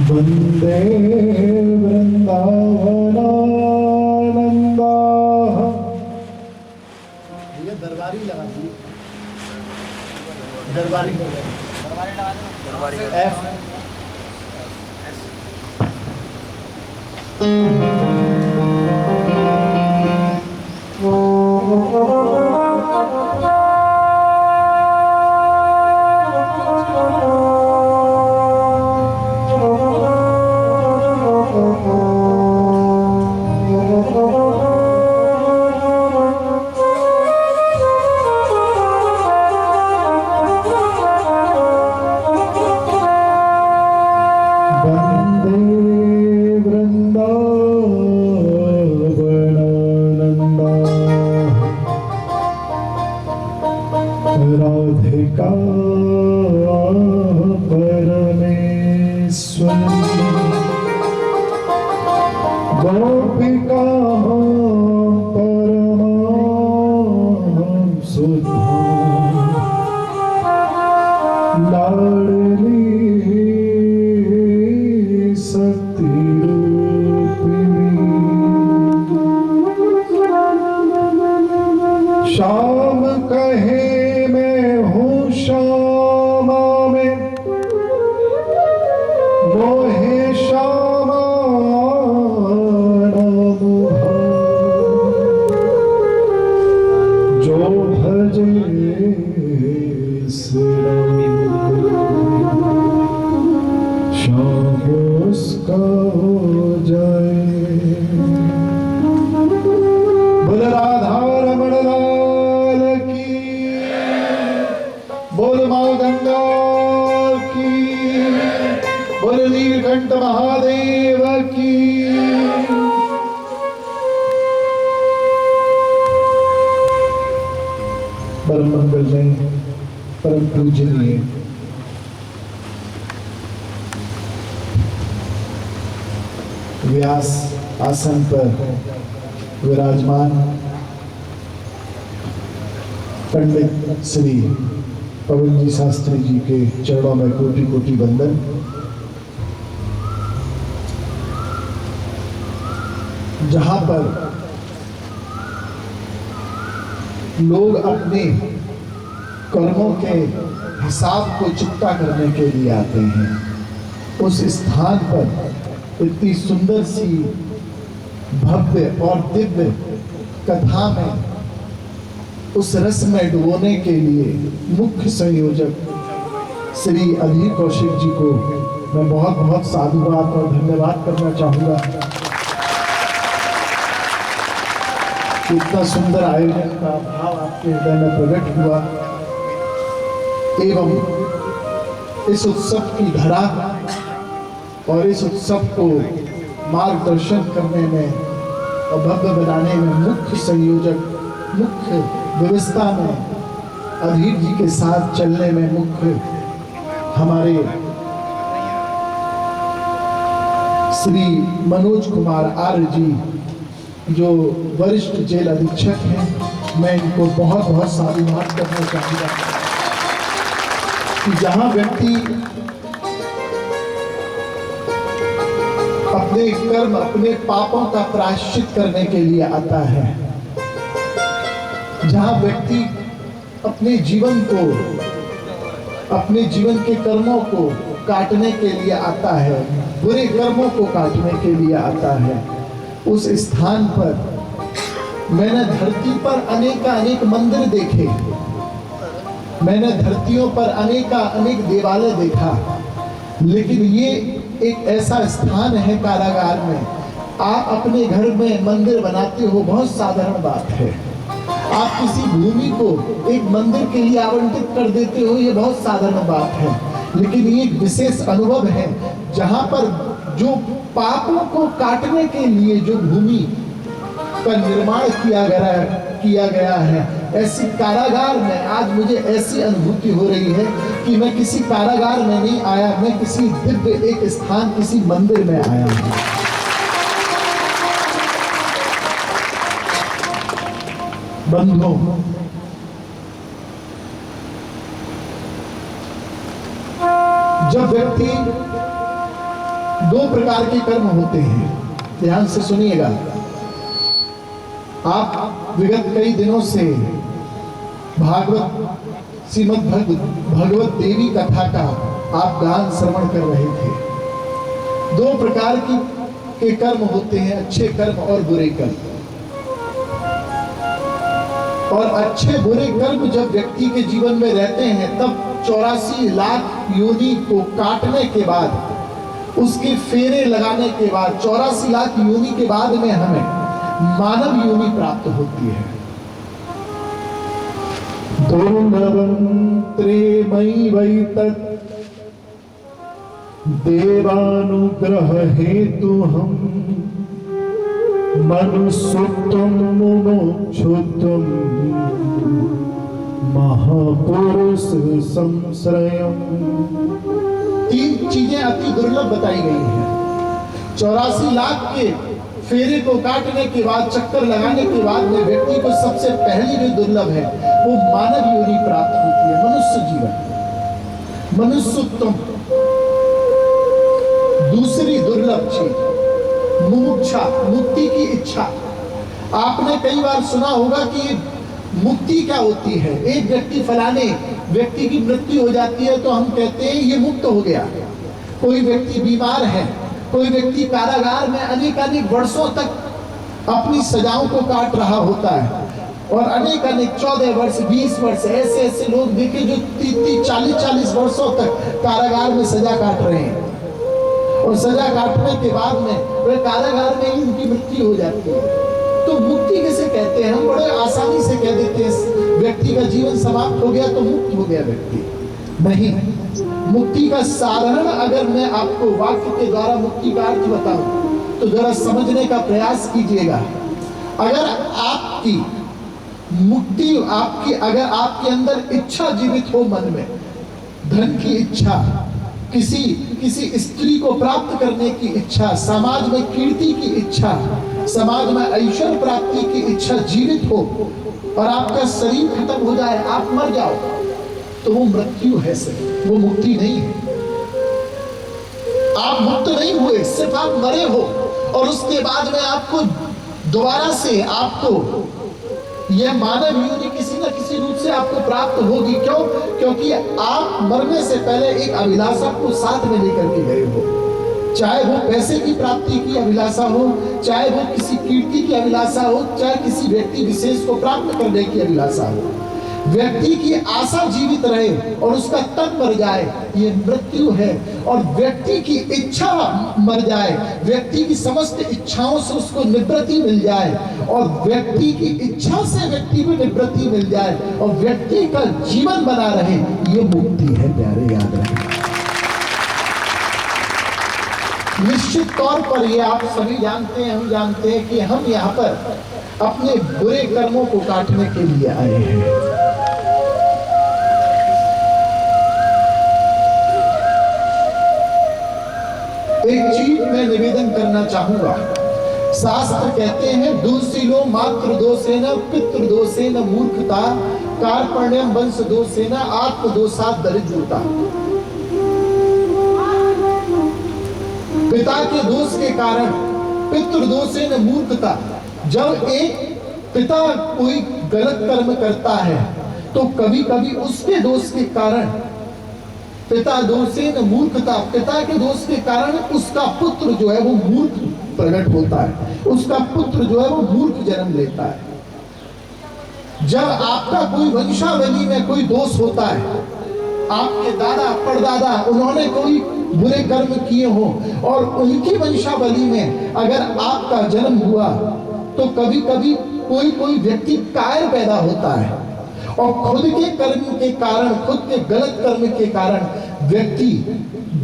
वन्दे वृन्दावनानन्दा। ये दरबारी लगा दी, दरबारी एफ राधिका परमेश्वरी गोपिका परमांसुधा लाडली शक्ति रूपिणी श्याम कहे श्यामा में मोहे श्यामा नाम जो भजे श्याम उसका हो जाए। बोल राधा रमण लाल की, बोल माँ गंगा की, बोल नीलकंठ महादेव की। परम मंगलमय परम पूजनीय व्यास आसन पर विराजमान पंडित श्री पवन जी शास्त्री जी के चरणों में कोटि कोटि वंदन। जहां पर लोग अपने कर्मों के हिसाब को चुकता करने के लिए आते हैं, उस स्थान पर इतनी सुंदर सी भव्य और दिव्य कथा में उस रस में डुबोने के लिए मुख्य संयोजक श्री अधीर कौशिक जी को मैं बहुत बहुत साधुवाद और धन्यवाद करना चाहूँगा। इतना सुंदर आयोजन का भाव आपके हृदय में प्रकट हुआ एवं इस उत्सव की धरा और इस उत्सव को मार्गदर्शन करने में और भव्य बनाने में मुख्य संयोजक, मुख्य व्यवस्था में अधीर जी के साथ चलने में मुख्य हमारे श्री मनोज कुमार आर्य जी जो वरिष्ठ जेल अधीक्षक हैं। मैं इनको बहुत बहुत साधुवाद करना चाहूँगा कि जहाँ व्यक्ति अपने कर्म, अपने पापों का प्रायश्चित करने के लिए आता है, जहाँ व्यक्ति अपने जीवन को, अपने जीवन के कर्मों को काटने के लिए आता है, बुरे कर्मों को काटने के लिए आता है, उस स्थान पर मैंने धरती पर अनेक मंदिर देखे, मैंने धरतियों पर अनेक देवालय देखा, लेकिन ये एक ऐसा स्थान है कारागार में। आप अपने घर में मंदिर बनाते हो, बहुत साधारण बात है। आप किसी भूमि को एक मंदिर के लिए आवंटित कर देते हो, ये बहुत साधारण बात है। लेकिन ये एक विशेष अनुभव है जहाँ पर जो पापों को काटने के लिए जो भूमि का निर्माण किया गया है, ऐसी कारागार में आज मुझे ऐसी अनुभूति हो रही है कि मैं किसी कारागार में नहीं आया, मैं किसी दिव्य एक स्थान, किसी मंदिर में आया हूँ। बंधुओं, जब व्यक्ति दो प्रकार के कर्म होते हैं, ध्यान से सुनिएगा। आप विगत कई दिनों से भागवत श्रीमद् भगवत देवी कथा का आप गान श्रवण कर रहे थे। दो प्रकार के कर्म होते हैं, अच्छे कर्म और बुरे कर्म। और अच्छे बुरे कर्म जब व्यक्ति के जीवन में रहते हैं तब 84 लाख योनि को काटने के बाद, उसके फेरे लगाने के बाद, 84 लाख योनि के बाद में हमें मानव योनि प्राप्त होती है। दुर्लभं त्रेमैवैतत् देवानुग्रह हेतु हम मनुष्योत्तम मुमुक्षुत्वम महापुरुष संश्रयम। तीन चीजें अति दुर्लभ बताई गई हैं। 84 लाख के फेरे को काटने के बाद, चक्कर लगाने के बाद में व्यक्ति को सबसे पहली जो दुर्लभ है वो मानव योनि प्राप्त होती है, मनुष्य जीवन, मनुष्योत्तम। दूसरी दुर्लभ चीज मुमुक्षा, मुक्ति की इच्छा। आपने कई बार सुना होगा कि मुक्ति क्या होती है। एक व्यक्ति, फलाने व्यक्ति की मृत्यु हो जाती है तो हम कहते हैं ये मुक्त हो गया। कोई व्यक्ति बीमार है, कोई व्यक्ति कारागार में अनेक वर्षों तक अपनी सजाओं को काट रहा होता है, और अनेक 14 वर्ष 20 वर्ष ऐसे लोग देखे जो 30-40 वर्षों तक कारागार में सजा काट रहे हैं, और सजा काटने के बाद में वे कारागार में ही उनकी मृत्यु हो जाती है। तो मुक्ति किसे कहते हैं? हम बड़े आसानी से कह देते हैं व्यक्ति का जीवन समाप्त हो गया तो मुक्त हो गया व्यक्ति। नहीं, मुक्ति का साधारण अगर मैं आपको वाक्य के द्वारा मुक्ति का अर्थ बताऊं तो जरा समझने का प्रयास कीजिएगा। अगर आपकी मुक्ति, अगर आपके अंदर इच्छा जीवित हो मन में, धन की इच्छा, किसी स्त्री को प्राप्त करने की इच्छा, समाज में कीर्ति की इच्छा, समाज में ऐश्वर्य प्राप्ति की इच्छा जीवित हो, और आपका शरीर खत्म हो जाए, आप मर जाओ, तो वो मृत्यु है सही, वो मुक्ति नहीं है। आप मुक्त नहीं हुए, सिर्फ आप मरे हो, और उसके बाद में आपको दोबारा से आपको यह मानव योनि किसी न किसी रूप से आपको प्राप्त होगी। क्यों? क्योंकि आप मरने से पहले एक अभिलाषा को साथ में लेकर के गए हो, चाहे वो पैसे की प्राप्ति की अभिलाषा हो, चाहे वो किसी कीर्ति की अभिलाषा हो, चाहे किसी व्यक्ति विशेष को प्राप्त करने की अभिलाषा हो। व्यक्ति की आशा जीवित रहे और उसका तन मर जाए, ये मृत्यु है। और व्यक्ति की इच्छा मर जाए, व्यक्ति की समस्त इच्छाओं से उसको निवृत्ति मिल जाए, और व्यक्ति की इच्छा से व्यक्ति को निवृत्ति मिल जाए, और व्यक्ति का जीवन बना रहे, ये मुक्ति है प्यारे, याद रखें। निश्चित तौर पर ये आप सभी जानते हैं, हम जानते हैं कि हम यहाँ पर अपने बुरे कर्मों को काटने के लिए आए हैं। एक चीज मैं निवेदन करना चाहूंगा। शास्त्र कहते हैं दूषिलो मातृ दोषेन पितृ दोषेन मूर्खता कार्पण्यम वंश दोषेन आत्मदोषात् दरिद्रता। पिता के दोष के कारण, पितृ दोषेन मूर्खता। जब एक पिता कोई गलत कर्म करता है तो कभी कभी उसके दोष के कारण, पिता दोषेन मूर्खता, पिता के दोष के कारण उसका पुत्र जो है वो मूर्ख प्रकट होता है, उसका पुत्र जो है वो मूर्ख जन्म लेता है। जब आपका कोई वंशावली में कोई दोष होता है, आपके दादा परदादा उन्होंने कोई बुरे कर्म किए हो और उनकी वंशावली में अगर आपका जन्म हुआ, तो कभी कभी कोई व्यक्ति कायर पैदा होता है, और खुद के कर्म के कारण, खुद के गलत कर्म के कारण व्यक्ति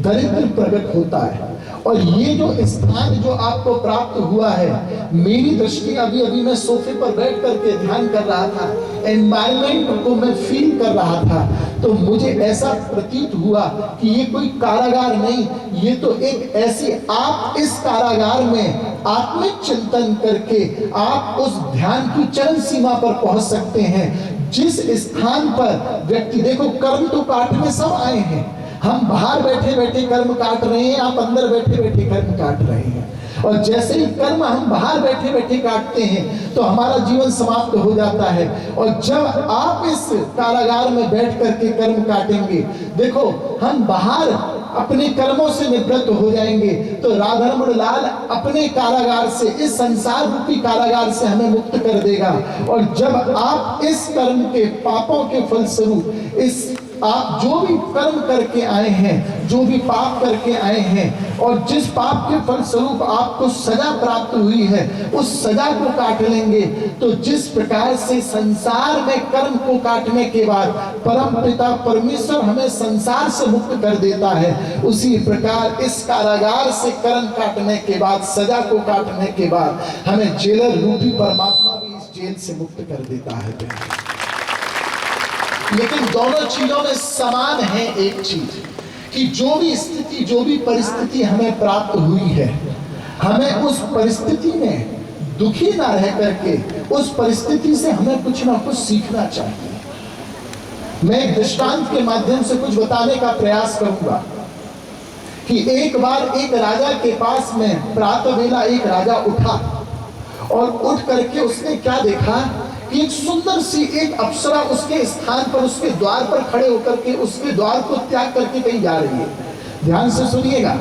दरिद्र प्रकट होता है। और ये जो स्थान जो आपको प्राप्त हुआ है, मेरी दृष्टि अभी मैं सोफे पर बैठ करके ध्यान कर रहा था, एनवायरनमेंट को मैं फील कर रहा था, तो मुझे ऐसा प्रतीत हुआ कि ये कोई कारागार नहीं, ये तो एक ऐसी, आप इस कारागार में आत्मिक चिंतन करके आप उस ध्यान की चरम सीमा पर पहुंच सकते हैं, जिस स्थान पर व्यक्ति, देखो कर्म तो काटने सब आए हैं, हम बाहर बैठे बैठे कर्म काट रहे हैं, आप अंदर बैठे बैठे कर्म काट रहे हैं। और जैसे ही कर्म हम बाहर बैठे बैठे काटते हैं तो हमारा जीवन समाप्त हो जाता है। और जब आप इस कारागार में बैठ करके कर्म काटेंगे, देखो हम बाहर अपने कर्मों से निवृत्त हो जाएंगे तो राधारमण लाल अपने कारागार से, इस संसार रूपी कारागार से हमें मुक्त कर देगा। और जब आप इस कर्म के पापों के फलस्वरूप आप जो भी कर्म करके आए हैं, जो भी पाप करके आए हैं, और जिस पाप के फलस्वरूप आपको सजा प्राप्त हुई है, उस सजा को काट लेंगे। तो जिस प्रकार से संसार में कर्म को काटने के बाद परम पिता परमेश्वर हमें संसार से मुक्त कर देता है, उसी प्रकार इस कारागार से कर्म काटने के बाद, सजा को काटने के बाद हमें जेलर रूपी परमात्मा भी इस जेल से मुक्त कर देता है। लेकिन दोनों चीजों में समान है एक चीज, कि जो भी स्थिति, जो भी परिस्थिति हमें प्राप्त हुई है, हमें उस परिस्थिति में दुखी ना रह करके उस परिस्थिति से हमें कुछ ना कुछ सीखना चाहिए। मैं एक दृष्टांत के माध्यम से कुछ बताने का प्रयास करूंगा कि एक बार एक राजा के पास में प्रातः वेला एक राजा उठा और उठ करके उसने क्या देखा कि एक सुंदर सी एक अप्सरा उसके स्थान पर, उसके द्वार पर खड़े होकर के उसके द्वार को त्याग करके कहीं जा रही है। ध्यान से सुनिएगा।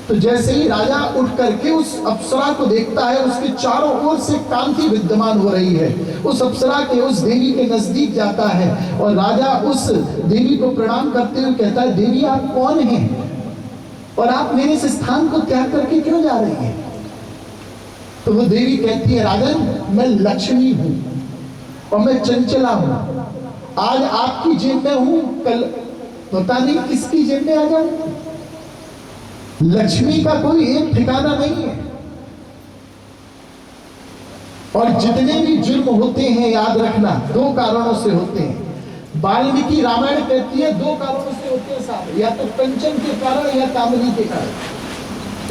तो जैसे ही राजा उठ करके उस अप्सरा को देखता है, उसके चारों ओर से कांति विद्यमान हो रही है, उस अप्सरा के, उस देवी के नजदीक जाता है और राजा उस देवी को प्रणाम करते हुए कहता है, देवी आप कौन हैं और आप मेरे इस स्थान को त्याग करके क्यों जा रही हैं? तो वो देवी कहती है, राजन मैं लक्ष्मी हूं और मैं चंचला हूं। आज आपकी जेब में हूं, कल पता नहीं किसकी जेब में आ जाऊं। लक्ष्मी का कोई एक ठिकाना नहीं है। और जितने भी जुर्म होते हैं, याद रखना, दो कारणों से होते हैं। वाल्मीकि रामायण कहती है दो कारणों से होते हैं साहब, या तो कंचन के कारण या कामनी के कारण।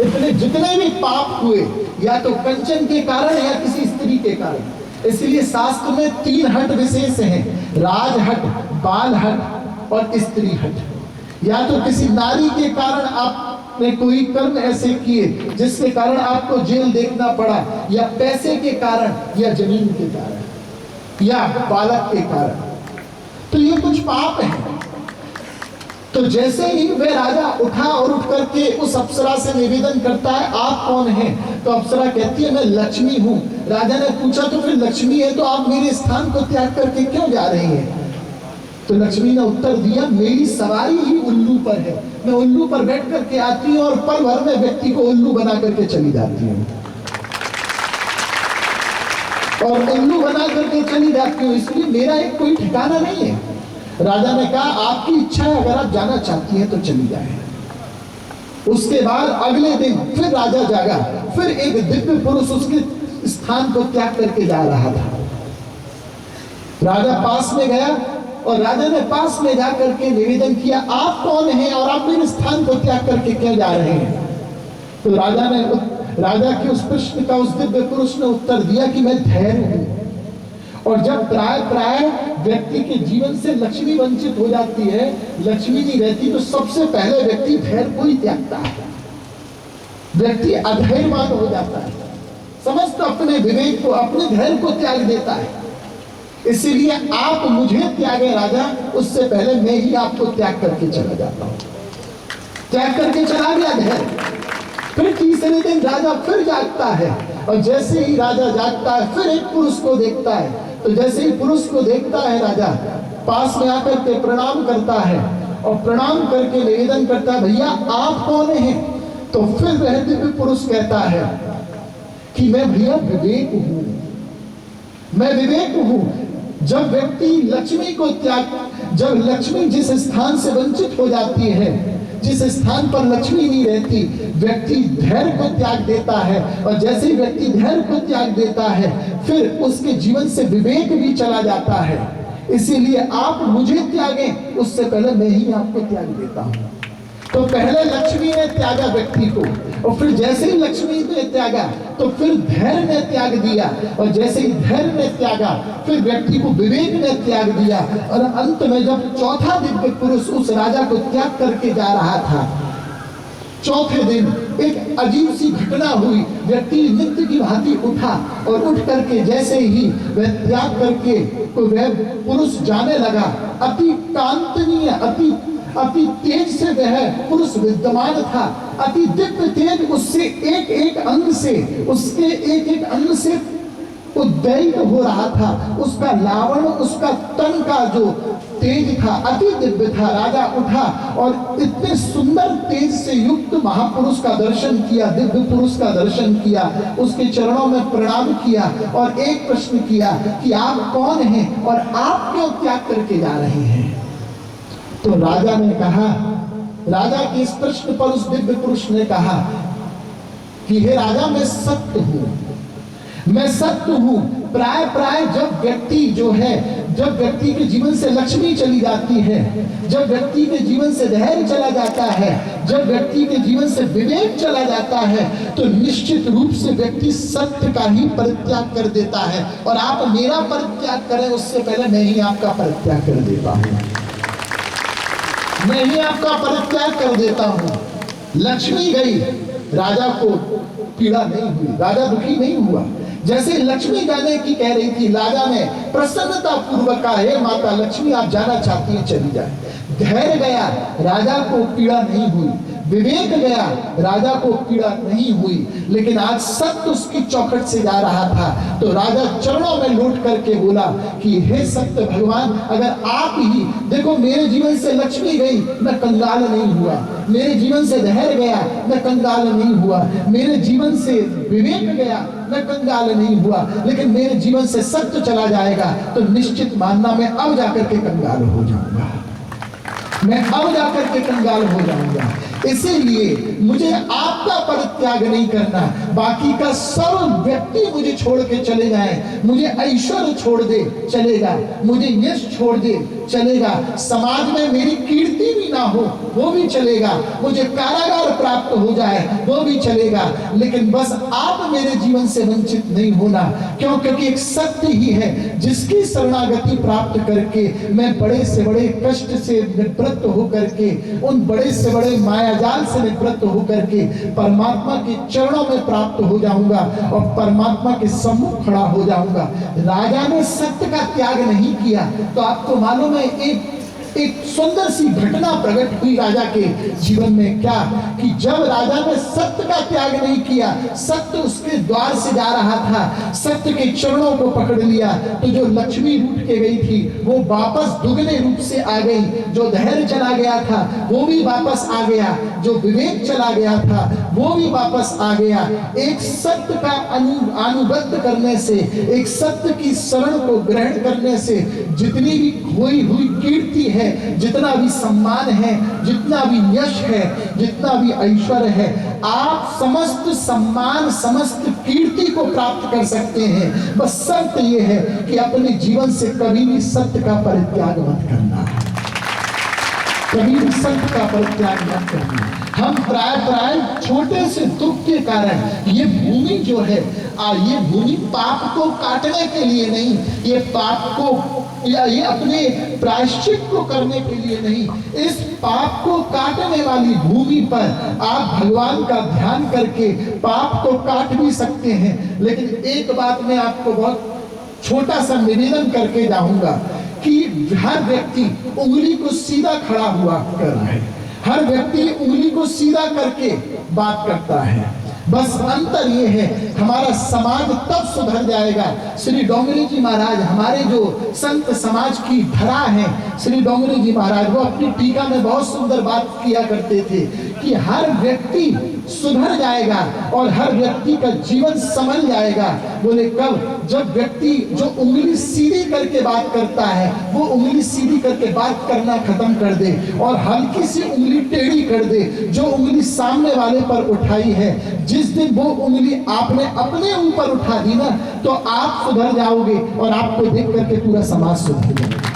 इतने जितने भी पाप हुए या तो कंचन के कारण या किसी स्त्री के कारण। इसलिए शास्त्र में 3 हट विशेष हैं, राजहट, बाल हट और स्त्री हट। या तो किसी नारी के कारण आपने कोई कर्म ऐसे किए जिसके कारण आपको जेल देखना पड़ा, या पैसे के कारण, या जमीन के कारण, या बालक के कारण। तो ये कुछ पाप हैं। तो जैसे ही वह राजा उठा और उठ करके उस अप्सरा से निवेदन करता है, आप कौन हैं? तो अप्सरा कहती है, मैं लक्ष्मी हूं। राजा ने पूछा, तो फिर लक्ष्मी है तो आप मेरे स्थान को त्याग करके क्यों जा रही हैं? तो लक्ष्मी ने उत्तर दिया, मेरी सवारी ही उल्लू पर है। मैं उल्लू पर बैठ करके आती हूँ और पल भर में व्यक्ति को उल्लू बना करके चली जाती हूँ, और उल्लू बना करके चली जाती हूँ, इसलिए मेरा एक कोई ठिकाना नहीं है। राजा ने कहा, आपकी इच्छा है, अगर आप जाना चाहती हैं तो चली जाए। उसके बाद अगले दिन फिर राजा जागा, फिर एक दिव्य पुरुष उसके स्थान को त्याग करके जा रहा था। राजा पास में गया और राजा ने पास में जाकर के निवेदन किया, आप कौन हैं और आप मेरे स्थान को त्याग करके क्यों जा रहे हैं? तो राजा के उस प्रश्न का उस दिव्य पुरुष ने उत्तर दिया कि मैं धैर्य हूं। और जब प्राय व्यक्ति के जीवन से लक्ष्मी वंचित हो जाती है, लक्ष्मी नहीं रहती, तो सबसे पहले व्यक्ति धैर्य को ही त्यागता है। व्यक्ति अधैर्यवान हो जाता है, समस्त अपने विवेक को, अपने धैर्य को त्याग देता है। इसीलिए आप मुझे त्यागे राजा, उससे पहले मैं ही आपको त्याग करके चला जाता हूं। त्याग करके चला गया धैर्य। फिर तीसरे दिन राजा फिर जागता है, और जैसे ही राजा जागता है फिर एक पुरुष को देखता है। तो जैसे ही पुरुष को देखता है, राजा पास में आकर के प्रणाम करता है और प्रणाम करके निवेदन करता है, भैया आप कौन हैं? तो फिर वह दिव्य पुरुष कहता है कि मैं भैया विवेक हूं, मैं विवेक हूं। जब व्यक्ति लक्ष्मी को जब लक्ष्मी जिस स्थान से वंचित हो जाती है, जिस स्थान पर लक्ष्मी नहीं रहती, व्यक्ति धैर्य को त्याग देता है। और जैसे ही व्यक्ति धैर्य को त्याग देता है, फिर उसके जीवन से विवेक भी चला जाता है। इसीलिए आप मुझे त्यागें, उससे पहले मैं ही आपको त्याग देता हूं। तो पहले लक्ष्मी ने त्यागा व्यक्ति को, और फिर जैसे ही लक्ष्मी ने त्यागा तो फिर धैर्य ने त्याग दिया, और जैसे ही धैर्य ने त्यागा फिर व्यक्ति को विवेक ने त्याग दिया, और अंत में जब चौथा दिव्य पुरुष उस राजा को त्याग करके जा रहा था, चौथे दिन एक अजीब सी घटना हुई। व्यक्ति नित्य की भांति उठा और उठ करके जैसे ही वह त्याग करके तो वह पुरुष जाने लगा, अति कांतनीय अति तेज से वह पुरुष विद्यमान था, अति दिव्य तेज, उससे एक एक अंग से, उसके एक एक अंग से उद्दीपित हो रहा था। उसका लावण्य, उसका तन का जो तेज था अति दिव्य था। राजा उठा और इतने सुंदर तेज से युक्त महापुरुष का दर्शन किया, दिव्य पुरुष का दर्शन किया, उसके चरणों में प्रणाम किया और एक प्रश्न किया कि आप कौन हैं और आप क्यों त्याग करके जा रहे हैं। तो राजा ने कहा, राजा के इस प्रश्न पर उस दिव्य पुरुष ने कहा कि हे राजा, मैं सत्य हूं, मैं सत्य हूं। प्राय जब व्यक्ति जो है, जब व्यक्ति के जीवन से लक्ष्मी चली जाती है, जब व्यक्ति के जीवन से धैर्य चला जाता है, जब व्यक्ति के जीवन से विवेक चला जाता है, तो निश्चित रूप से व्यक्ति सत्य का ही परित्याग कर देता है। और आप मेरा परित्याग करें उससे पहले मैं ही आपका परित्याग कर देता हूं, मैं ही आपका परित्याग कर देता हूं। लक्ष्मी गई, राजा को पीड़ा नहीं हुई, राजा दुखी नहीं हुआ। जैसे लक्ष्मी जाने की कह रही थी, राजा ने प्रसन्नता पूर्वक कहा, हे माता लक्ष्मी आप जाना चाहती हैं चली जाए। धैर्य गया, राजा को पीड़ा नहीं हुई। विवेक गया, राजा को पीड़ा नहीं हुई। लेकिन आज सत्य उसकी चौखट से जा रहा था, तो राजा चरणों में लौट करके बोला कि हे सत्य भगवान, अगर आप ही देखो, मेरे जीवन से लक्ष्मी गई, मैं कंगाल नहीं हुआ, मेरे जीवन से धैर्य गया, मैं कंगाल नहीं हुआ, मेरे जीवन से विवेक गया, मैं कंगाल नहीं हुआ, लेकिन मेरे जीवन से सत्य चला जाएगा तो निश्चित मानना मैं अब जाकर के कंगाल हो जाऊंगा, मैं अब जाकर के कंगाल हो जाऊंगा। इसीलिए मुझे आपका परित्याग नहीं करना, बाकी का सब व्यक्ति मुझे छोड़ के चले जाएं, मुझे ऐश्वर्य छोड़ दे चलेगा, मुझे यश छोड़ दे चलेगा, समाज में मेरी कीर्ति भी ना हो वो भी चलेगा, मुझे कारागार प्राप्त हो जाए वो भी चलेगा, लेकिन बस आप मेरे जीवन से वंचित नहीं होना। क्यों? क्योंकि एक सत्य ही है जिसकी शरणागति प्राप्त करके मैं बड़े से बड़े कष्ट से निवृत्त होकर के, उन बड़े से बड़े मायाजाल से निवृत्त होकर के परमात्मा के चरणों में प्राप्त हो जाऊंगा और परमात्मा के सम्मुख खड़ा हो जाऊंगा। राजा ने सत्य का त्याग नहीं किया, तो आपको मालूम है एक सुंदर सी घटना प्रकट हुई राजा के जीवन में। क्या कि जब राजा ने सत्य का त्याग नहीं किया, सत्य उसके द्वार से जा रहा था, सत्य के चरणों को पकड़ लिया, तो जो लक्ष्मी लूट के गई थी वो वापस दुगने रूप से आ गई, जो धैर्य चला गया था वो भी वापस आ गया, जो विवेक चला गया था वो भी वापस आ गया। एक सत्य का अनुबद्ध करने से, एक सत्य की शरण को ग्रहण करने से जितनी भी खोई हुई कीर्ति है, जितना भी सम्मान है, जितना भी यश है, जितना भी ऐश्वर्य है, आप समस्त सम्मान, समस्त कीर्ति को प्राप्त कर सकते हैं। बस शर्त यह है कि अपने जीवन से कभी भी सत्य का परित्याग मत करना, कभी भी सत्य का परित्याग मत करना। हम प्राय छोटे से दुख के कारण ये भूमि जो है, ये भूमि पाप को काटने के लिए नहीं, ये पाप को या ये अपने प्रायश्चित को करने के लिए नहीं, इस पाप को काटने वाली भूमि पर आप भगवान का ध्यान करके पाप को काट भी सकते हैं। लेकिन एक बात मैं आपको बहुत छोटा सा निवेदन करके जाऊंगा कि हर व्यक्ति उंगली को सीधा खड़ा हुआ कर रहा है, हर व्यक्ति उंगली को सीधा करके बात करता है। बस अंतर ये है, हमारा समाज तब सुधर जाएगा। श्री डोंगरी जी महाराज, हमारे जो संत समाज की धरा है, श्री डोंगरी जी महाराज, वो अपनी टीका में बहुत सुंदर बात किया करते थे कि हर व्यक्ति सुधर जाएगा और हर व्यक्ति का जीवन संभल जाएगा। बोले कब? जब व्यक्ति जो उंगली सीधी करके बात करता है वो उंगली सीधी करके बात करना खत्म कर दे और हल्की सी उंगली टेढ़ी कर दे। जो उंगली सामने वाले पर उठाई है, जिस दिन वो उंगली आपने अपने ऊपर उठा दी ना, तो आप सुधर जाओगे और आपको देख करके पूरा समाज सुधर जाएगा।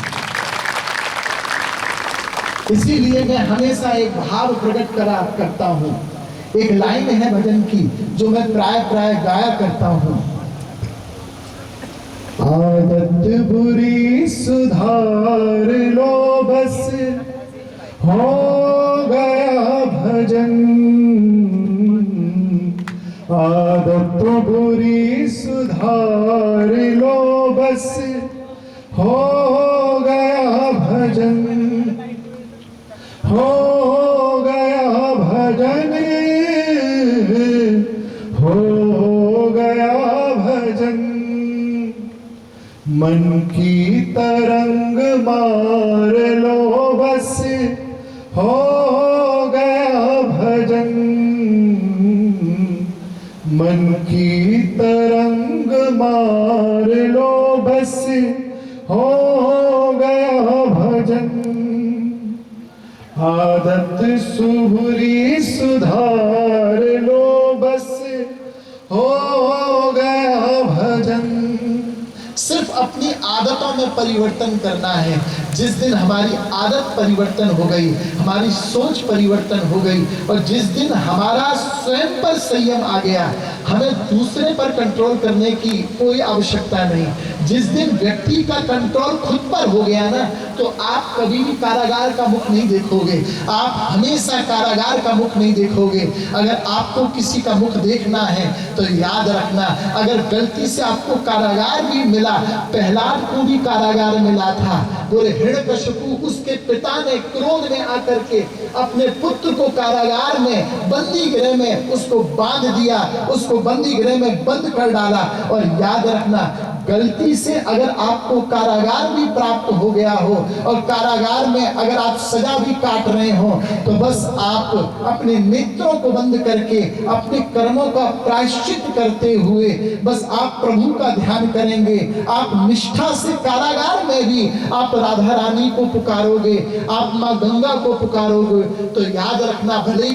इसीलिए मैं हमेशा एक भाव प्रकट करता हूँ। एक लाइन है भजन की जो मैं प्राय प्राय गाया करता हूँ। आदत बुरी सुधार लो बस, हो गया भजन। आदत बुरी सुधार लो बस, हो गया भजन। हो गया भजन, हो गया भजन। मन की तरंग मार लो बस, हो गया भजन। मन की तरंग मार लो बस, हो गया भजन। आदत सुभरी सुधार लो बस, हो गया भजन। सिर्फ अपनी आदतों में परिवर्तन करना है। जिस दिन हमारी आदत परिवर्तन हो गई, हमारी सोच परिवर्तन हो गई, और जिस दिन हमारा स्वयं पर संयम आ गया, हमें दूसरे पर कंट्रोल करने की कोई आवश्यकता नहीं। जिस दिन व्यक्ति का कंट्रोल खुद पर हो गया ना, तो आप कभी भी कारागार का मुख नहीं देखोगे। आप हमेशा कारागार का मुख नहीं देखोगे। अगर आपको किसी का मुख देखना है तो याद रखना, अगर गलती से आपको कारागार भी मिला, प्रहलाद को भी कारागार मिला था। बोले हिरण्यकशिपु, उसके पिता ने क्रोध में आकर के अपने पुत्र को कारागार में बंदी गृह में उसको बांध दिया, उसको बंदी गृह में बंद कर डाला। और याद रखना, गलती से अगर आपको कारागार भी प्राप्त हो गया हो और कारागार में अगर आप सजा भी काट रहे हो, तो बस आप अपने नेत्रों को बंद करके अपने कर्मों का प्रायश्चित करते हुए बस आप प्रभु का ध्यान करेंगे। आप निष्ठा से कारागार में भी आप राधा रानी को पुकारोगे, आप माँ गंगा को पुकारोगे, तो याद रखना, भले ही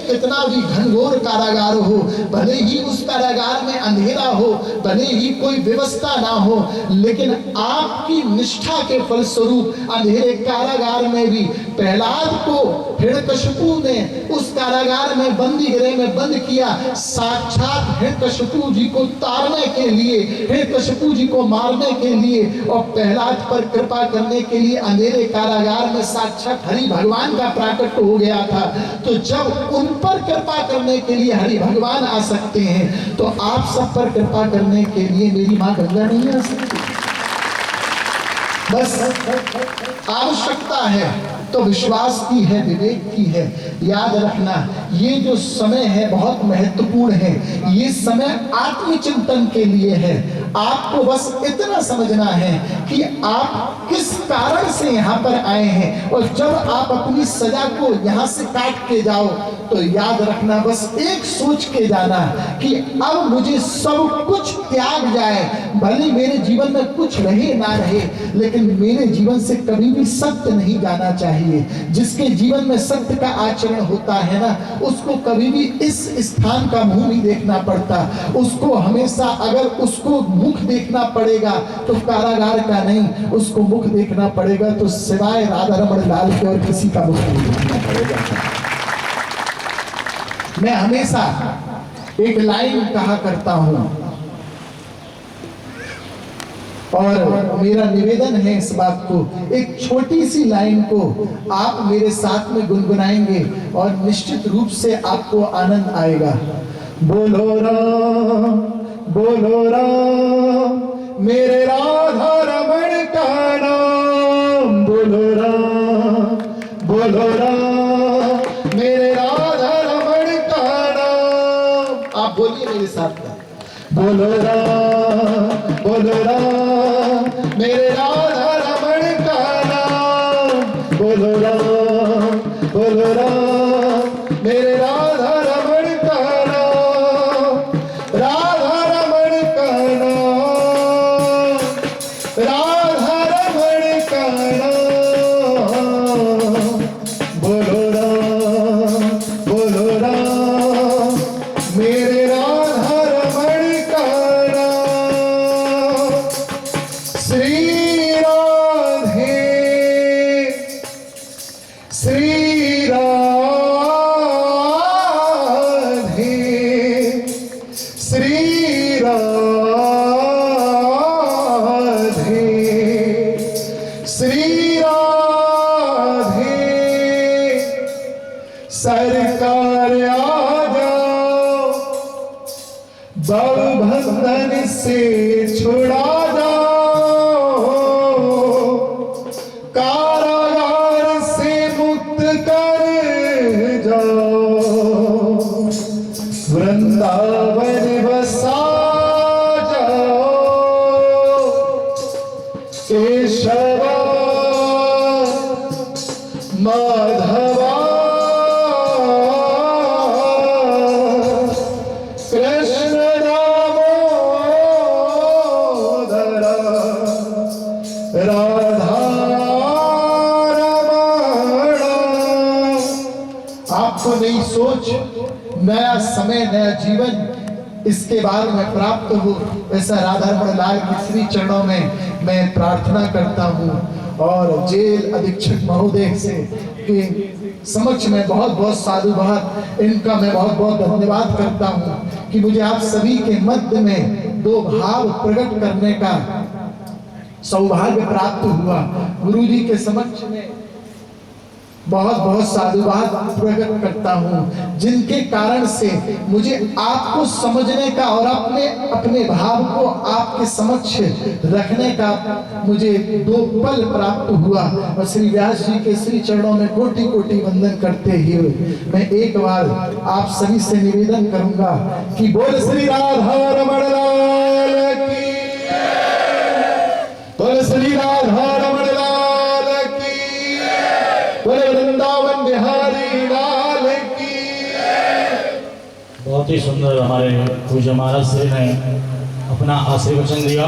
कितना भी घनघोर कारागार हो, भले ही उस कारागार में अंधेरा हो, भले ही कोई व्यवस्था ना हो, लेकिन आपकी निष्ठा के फलस्वरूप अंधेरे कारागार में भी प्रहलाद को हिरण्यकशिपु ने उस कारागार में बंदी गृह में बंद किया, साक्षात हिरण्यकशिपु जी को तारने के लिए, हिरण्यकशिपु जी को मारने के लिए और प्रहलाद पर कृपा करने के लिए अंधेरे कारागार में साक्षात हरि भगवान का प्राकट हो गया था। तो जब उन पर कृपा करने के लिए हरि भगवान आ सकते हैं, तो आप सब पर कृपा करने के लिए मेरी माँ गंगा नहीं आ सकती। बस आवश्यकता है तो विश्वास की है, विवेक की है। याद रखना, ये जो समय है बहुत महत्वपूर्ण है। ये समय आत्मचिंतन के लिए है। आपको बस इतना समझना है कि आप किस कारण से यहाँ पर आए हैं, और जब आप अपनी सजा को यहाँ से काट के जाओ, तो याद रखना, बस एक सोच के जाना कि अब मुझे सब कुछ त्याग जाए, भले मेरे जीवन में कुछ रहे ना रहे, लेकिन मेरे जीवन से कभी भी सत्य नहीं जाना चाहिए। जिसके जीवन में सत्य का आचरण होता है ना, उसको कभी भी इस स्थान का मुंह नहीं देखना पड़ता। उसको हमेशा अगर उसको मुख देखना पड़ेगा तो कारागार का नहीं, उसको मुख देखना पड़ेगा तो सिवाय राधा रमण लाल के और किसी का मुख नहीं देखना पड़ेगा। मैं हमेशा एक लाइन कहा करता हूं, और मेरा निवेदन है इस बात को, एक छोटी सी लाइन को आप मेरे साथ में गुनगुनाएंगे और निश्चित रूप से आपको आनंद आएगा। बोलो राम, बोलो राम, मेरे राधा रमण का नाम। बोलो राम, बोलो राम, मेरे राधा रमण का नाम। आप बोलिए मेरे साथ में, बोलो राम, बोलो राम, मेरे राधा रमण का नाम। बोलो राम, बोलो राम, मेरे राधा रमण का नाम। राधा रमण का नाम, राधा रमण का नाम। बोलो राम, बोलो राम, मेरे राधा रमण का नाम। श्री राधे बंधन से छुड़ा जाओ, कारागार से मुक्त कर जाओ, वृंदावन बसा जाओ, केशवा माधवा कृष्ण दामोदरा राधा रमण। आपको नई सोच, नया समय, नया जीवन इसके बाद में प्राप्त हो, ऐसा राधा रमण लाल के श्री चरणों में मैं प्रार्थना करता हूँ। और जेल अधीक्षक महोदय से के समक्ष में बहुत बहुत साधुवाद, इनका मैं बहुत बहुत धन्यवाद करता हूँ कि मुझे आप सभी के मध्य में दो भाव प्रकट करने का सौभाग्य प्राप्त हुआ। गुरु जी के समक्ष में बहुत बहुत साधुवाद प्रकट करता हूँ, जिनके कारण से मुझे आपको समझने का और अपने अपने भाव को आपके समक्ष रखने का मुझे दो पल प्राप्त हुआ। और श्री व्यास जी के श्री चरणों में कोटि कोटि वंदन करते हुए मैं एक बार आप सभी से निवेदन करूंगा कि बोल श्री राधा रमण लाल की, बोल श्री राधा रमण लाल की, बोले वृंदावन बिहारी लाल की। बहुत ही सुंदर हमारे पूज्य महाराज श्री ने अपना आशीर्वचन दिया।